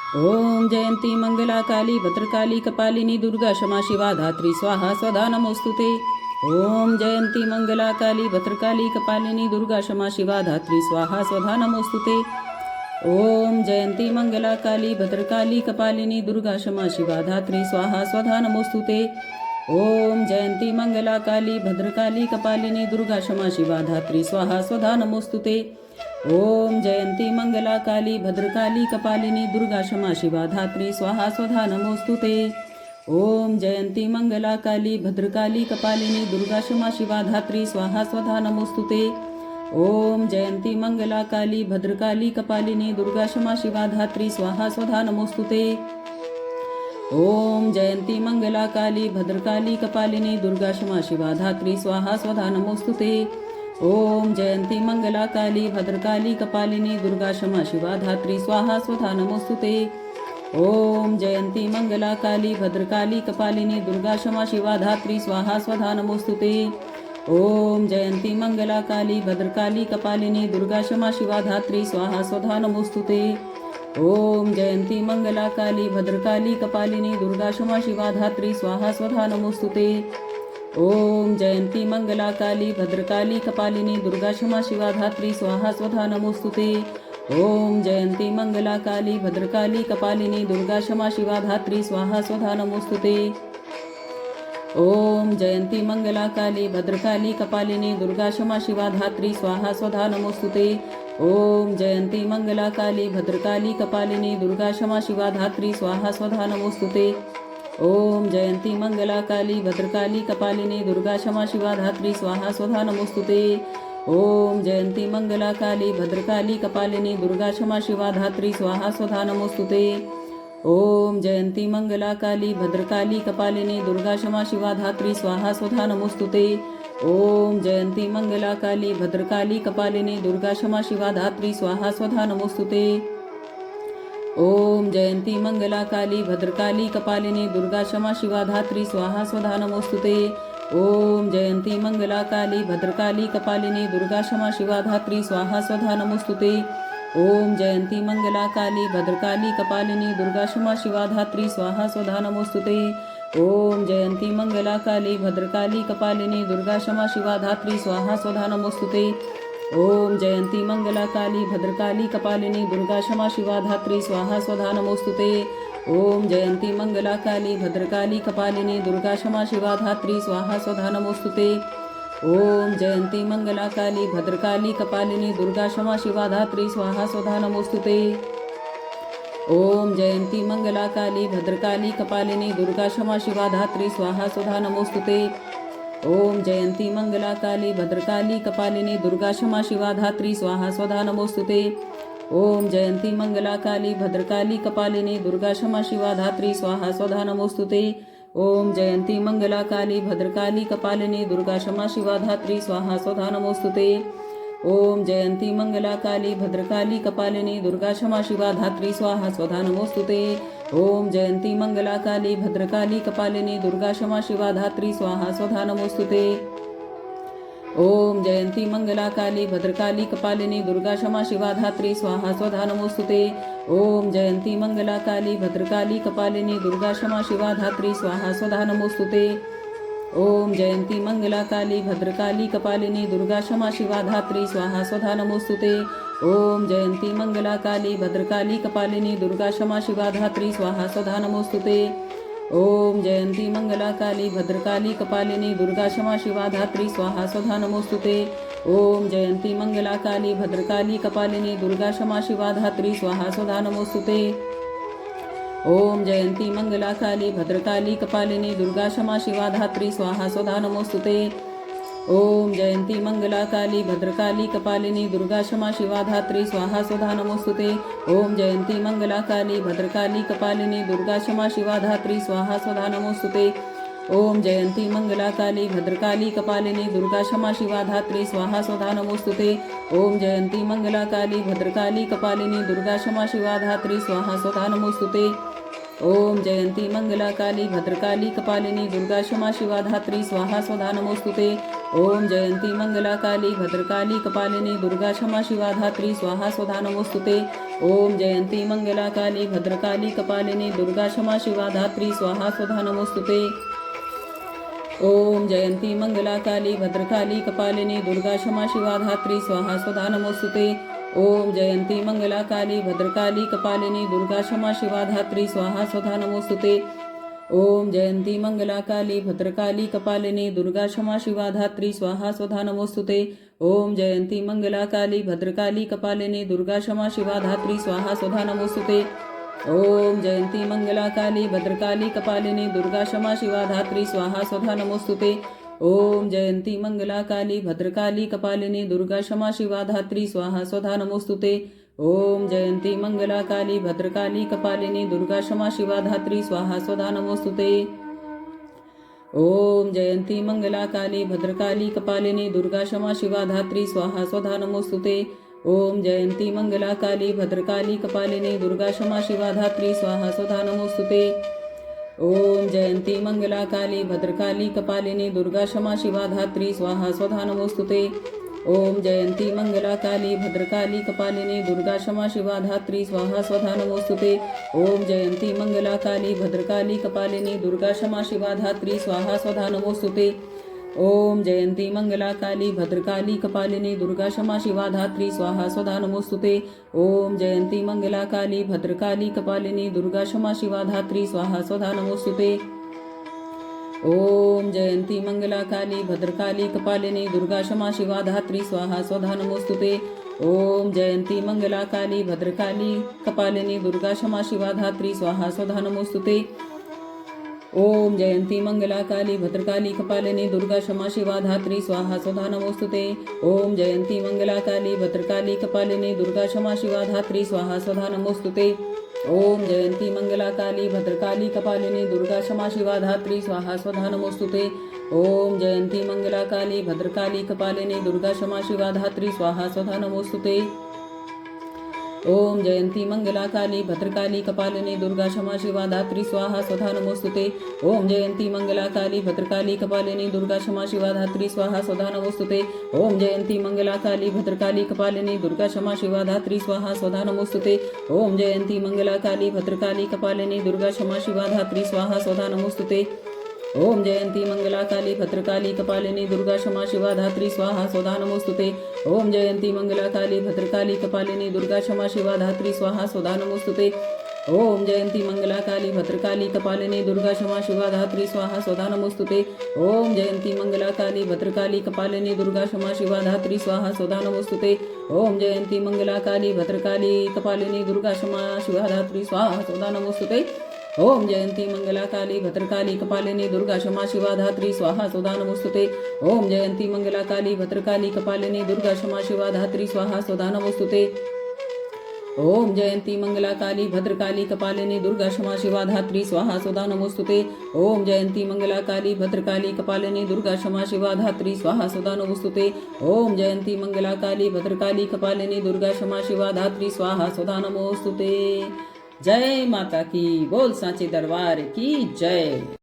ओम जयंती मंगला काली भद्रकाली कपालिनी दुर्गा क्षमा शिवा धात्री स्वाहा स्वधा नमोस्तुते। ओम जयंती मंगला काली भद्रकाली कपालिनी दुर्गा क्षमा शिवा धात्री स्वाहा स्वधा नमोस्तुते। ओम जयंती मंगला काली भद्रकाली कपालिनी दुर्गा क्षमा शिवा धात्री स्वाहा स्वधा नमोस्तुते। ओम जयंती मंगला काली भद्रकाली कपालिनी दुर्गा क्षमा शिवा धात्री स्वाहा स्वधा नमोस्तुते। ओम जयंती मंगला काली भद्रकाली कपालिनी दुर्गा क्षमा शिवा धात्री स्वाहा स्वधा नमोस्तुते। ओम जयंती मंगला काली भद्रकाली कपालिनी दुर्गा क्षमा शिवा धात्री स्वाहा स्वधा नमोस्तुते। ओम जयंती मंगला काली भद्रकाली कपालिनी दुर्गा क्षमा शिवा धात्री स्वाहा स्वधा नमोस्तुते। ओम जयंती मंगला काली भद्रकाली कपालिनी दुर्गा क्षमा शिवा धात्री स्वाहा स्वधा नमोस्तुते। ओम जयंती मंगला काली भद्रकाली कपालिनी दुर्गा क्षमा शिवा धात्री स्वाहा स्वधा नमोस्तुते। ओम जयंती मंगला काली भद्रकाली कपालिनी दुर्गा क्षमा शिवा धात्री स्वाहा स्वधा नमोस्तुते। ओम जयंती मंगला काली भद्रकाली कपालिनी दुर्गा क्षमा शिवा धात्री स्वाहा स्वधा नमोस्तुते। ओम जयंती मंगला काली भद्रकाली कपालिनी दुर्गा क्षमा शिवा धात्री स्वाहा स्वधा नमोस्तुते। ओम जयंती मंगला काली भद्रकाली कपालिनी दुर्गा क्षमा शिवा धात्री स्वाहा स्वधा नमोस्तुते। ओम जयंती मंगला काली भद्रकाली कपालिनी दुर्गा क्षमा शिवा धात्री स्वाहा स्वधा नमोस्तुते। ओम जयंती मंगला काली भद्रकाली कपालिनी दुर्गा क्षमा शिवा धात्री स्वाहा स्वधा नमोस्तुते। ओम जयंती मंगला काली भद्रकाली कपालिनी दुर्गा क्षमा शिवा धात्री स्वाहा स्वधा नमोस्तुते। ओम जयंती मंगला काली भद्रकाली कपालिनी दुर्गा क्षमा शिवा धात्री स्वाहा स्वधा नमोस्तुते। ओम जयंती मंगला काली भद्रकाली कपालिनी दुर्गा क्षमा शिवा धात्री स्वाहा स्वधा नमोस्तुते। ओम जयंती मंगला काली भद्रकाली कपालिनी दुर्गा क्षमा शिवा धात्री स्वाहा स्वधा नमोस्तुते। ओम जयंती मंगला काली भद्रकाली कपालिनी दुर्गा क्षमा शिवा धात्री स्वाहा स्वधा नमोस्तुते। ओम जयंती मंगला काली भद्रकाली कपालिनी दुर्गा क्षमा शिवा धात्री स्वाहा स्वधा नमोस्तुते। ओम जयंती मंगला काली भद्रकाली कपालिनी दुर्गा क्षमा शिवा धात्री स्वाहा स्वधा नमोस्तुते। ओम जयंती मंगला काली भद्रकाली कपालिनी दुर्गा क्षमा शिवा धात्री स्वाहा स्वधा नमोस्तुते। ओम जयंती मंगला काली भद्रकाली कपालिनी दुर्गा क्षमा शिवा धात्री स्वाहा स्वधा नमोस्तुते। ओम जयंती मंगला काली भद्रकाली कपालिनी दुर्गा क्षमा शिवा धात्री स्वाहा स्वधा नमोस्तुते। ओम जयंती मंगला काली भद्रकाली कपालिनी दुर्गा क्षमा शिवा धात्री स्वाहा स्वधा नमोस्तुते। ओम जयंती मंगला काली भद्रकाली कपालिनी दुर्गा क्षमा शिवा धात्री स्वाहा स्वधा नमोस्तुते। ओम जयंती मंगला काली भद्रकाली कपालिनी दुर्गा क्षमा शिवा धात्री स्वाहा स्वधा नमोस्तुते। ओम जयंती मंगला काली भद्रकाली कपालिनी दुर्गा क्षमा शिवा धात्री स्वाहा स्वधा नमोस्तुते। ओम जयंती मंगला काली भद्रकाली कपालिनी दुर्गा क्षमा शिवा धात्री स्वाहा स्वधा नमोस्तुते। ओम जयंती मंगला काली भद्रकाली कपालिनी दुर्गा क्षमा शिवा धात्री स्वाहा स्वधा नमोस्तुते। ओम जयंती मंगला काली भद्रकाली कपालिनी दुर्गा क्षमा शिवा धात्री स्वाहा स्वधा नमोस्तुते। ओम जयंती मंगला काली भद्रकाली कपालिनी दुर्गा क्षमा शिवा धात्री स्वाहा स्वधा नमोस्तुते। ओम जयंती मंगला काली भद्रकाली कपालिनी दुर्गा क्षमा शिवा धात्री स्वाहा स्वधा नमोस्तुते। ओम जयंती मंगला काली भद्रकाली कपालिनी दुर्गा क्षमा शिवा धात्री स्वाहा स्वधा नमोस्तुते। ओम जयंती मंगला काली भद्रकाली कपालिनी दुर्गा क्षमा शिवा धात्री स्वाहा स्वधा नमोस्तुते। ओम जयंती मंगला काली भद्रकाली कपालिनी दुर्गा क्षमा शिवा धात्री स्वाहा स्वधा नमोस्तुते। ओम जयंती मंगला काली भद्रकाली कपालिनी दुर्गा क्षमा शिवा धात्री स्वाहा स्वधा नमोस्तुते। ओम जयंती मंगला काली भद्रकाली कपालिनी दुर्गा क्षमा शिवा धात्री स्वाहा स्वधा नमोस्तुते। ओम जयंती मंगला काली भद्रकाली कपालिनी दुर्गा क्षमा शिवा धात्री स्वाहा स्वधा नमोस्तुते। ओम जयंती मंगला काली भद्रकाली कपालिनी दुर्गा क्षमा शिवा धात्री स्वाहा स्वधा नमोस्तुते। ओम जयंती मंगला काली भद्रकाली कपालिनी दुर्गा क्षमा शिवा धात्री स्वाहा स्वधा नमोस्तुते। ओम जयंती मंगला काली भद्रकाली कपालिनी दुर्गा क्षमा शिवा धात्री स्वाहा स्वधा नमोस्तुते। ओम जयंती मंगला काली भद्रकाली कपालिनी दुर्गा क्षमा शिवा धात्री स्वाहा स्वधा नमोस्तुते। ओम जयंती मंगला काली भद्रकाली कपालिनी दुर्गा क्षमा शिवा धात्री स्वाहा स्वधा नमोस्तुते। ओम जयंती मंगला काली भद्रकाली कपालिनी दुर्गा क्षमा शिवा धात्री स्वाहा स्वधा नमोस्तुते। ओम जयंती मंगला काली भद्रकाली कपालिनी दुर्गा क्षमा शिवा धात्री स्वाहा स्वधा नमोस्तुते। ओम जयंती मंगला काली भद्रकाली कपालिनी दुर्गा क्षमा शिवा धात्री स्वाहा स्वधा नमोस्तुते। ओम जयंती मंगला काली भद्रकाली कपालिनी दुर्गा क्षमा शिवा धात्री स्वाहा स्वधा नमोस्तुते। ओम जयंती मंगला काली भद्रकाली कपालिनी दुर्गा क्षमा शिवा धात्री स्वाहा स्वधा नमोस्तुते। ओम जयंती मंगला काली भद्रकाली कपालिनी दुर्गा क्षमा शिवा धात्री स्वाहा स्वधा नमोस्तुते। ओम जयंती मंगला काली भद्रकाली कपालिनी दुर्गा क्षमा शिवा धात्री स्वाहा स्वधा नमोस्तुते। ओम जयंती मंगला काली भद्रकाली कपालिनी दुर्गा क्षमा शिवा धात्री स्वाहा स्वधा नमोस्तुते। ओम जयंती मंगला काली भद्रकाली कपालिनी दुर्गा क्षमा शिवा धात्री स्वाहा स्वधा नमोस्तुते। ओम जयंती मंगला काली भद्रकाली कपालिनी दुर्गा क्षमा शिवा धात्री स्वाहा स्वधा नमोस्तुते। ओम जयंती मंगला काली भद्रकाली कपालिनी दुर्गा क्षमा शिवा धात्री स्वाहा स्वधा नमोस्तुते। ओम जयंती मंगला काली भद्रकाली कपालिनी दुर्गा क्षमा शिवा धात्री स्वाहा स्वधा नमोस्तुते। ओम जयंती मंगला काली भद्रकाली कपालिनी दुर्गा क्षमा शिवा धात्री स्वाहा स्वधा नमोस्तुते। ओम जयंती मंगला काली भद्रकाली कपालिनी दुर्गा क्षमा शिवा धात्री स्वाहा स्वधा नमोस्तुते। ओम जयंती मंगला काली भद्रकाली कपालिनी दुर्गा क्षमा शिवा धात्री स्वाहा स्वधा नमोस्तुते। ओम जयंती मंगला काली भद्रकाली कपालिनी दुर्गा क्षमा शिवा धात्री स्वाहा स्वधा नमोस्तुते। ओम जयंती मंगला काली भद्रकाली कपालिनी दुर्गा क्षमा शिवा धात्री स्वाहा स्वधा नमोस्तुते। ओम जयंती मंगला काली भद्रकाली कपालिनी दुर्गा क्षमा शिवा धात्री स्वाहा स्वधा नमोस्तुते। ओम जयंती मंगला काली भद्रकाली कपालिनी दुर्गा क्षमा शिवा धात्री स्वाहा स्वधा नमोस्तुते। ओम जयंती मंगला काली भद्रकाली कपालिनी दुर्गा क्षमा शिवा धात्री स्वाहा स्वधा नमोस्तुते। ओम जयंती मंगला काली भद्रकाली कपालिनी दुर्गा क्षमा शिवा धात्री स्वाहा स्वधा नमोस्तुते। ओम जयंती मंगला काली भद्रकाली कपालिनी दुर्गा क्षमा शिवा धात्री स्वाहा स्वधा नमोस्तुते। ओम जयंती मंगला काली भद्रकाली कपालिनी दुर्गा क्षमा शिवा धात्री स्वाहा स्वधा नमोस्तुते। ओम जयंती मंगला काली भद्रकाली कपालिनी दुर्गा क्षमा शिवा धात्री स्वाहा स्वधा नमोस्तुते। ओम जयंती मंगला काली भद्रकाली कपालिनी दुर्गा क्षमा शिवा धात्री स्वाहा स्वधा नमोस्तुते। ओम जयंती मंगला काली भद्रकाली कपालिनी दुर्गा क्षमा शिवा धात्री स्वाहा स्वधा नमोस्तुते। ओम जयंती मंगला काली भद्रकाली कपालिनी दुर्गा क्षमा शिवा धात्री स्वाहा स्वधा नमोस्तुते। ओम जयंती मंगला काली भद्रकाली कपालिनी दुर्गा क्षमा शिवा धात्री स्वाहा स्वधा नमोस्तुते। ओम जयंती मंगला काली भद्रकाली कपालिनी दुर्गा क्षमा शिवा धात्री स्वाहा स्वधा नमोस्तुते। ओम जयंती मंगला काली भद्रकाली कपालिनी दुर्गा क्षमा शिवा धात्री स्वाहा स्वधा नमोस्तुते। ओम जयंती मंगला काली भद्रकाली कपालिनी दुर्गा क्षमा शिवा धात्री स्वाहा स्वधा नमोस्तुते। ओम जयंती मंगला काली भद्रकाली कपालिनी दुर्गा क्षमा शिवा धात्री स्वाहा स्वधा नमोस्तुते। ओम जयंती मंगला काली भद्रकाली कपालिनी दुर्गा क्षमा शिवा धात्री स्वाहा स्वधा नमोस्तुते। ओम जयंती मंगला काली भद्रकाली कपालिनी दुर्गा क्षमा शिवा धात्री स्वाहा स्वधा नमोस्तुते। ओम जयंती मंगला काली भद्रकाली कपालिनी दुर्गा क्षमा शिवा धात्री स्वाहा स्वधा नमोस्तुते। ओम जयंती मंगला काली भद्रकाली कपालिनी दुर्गा क्षमा शिवा धात्री स्वाहा स्वधा नमोस्तुते। जय माता की, बोल सांचे दरबार की जय।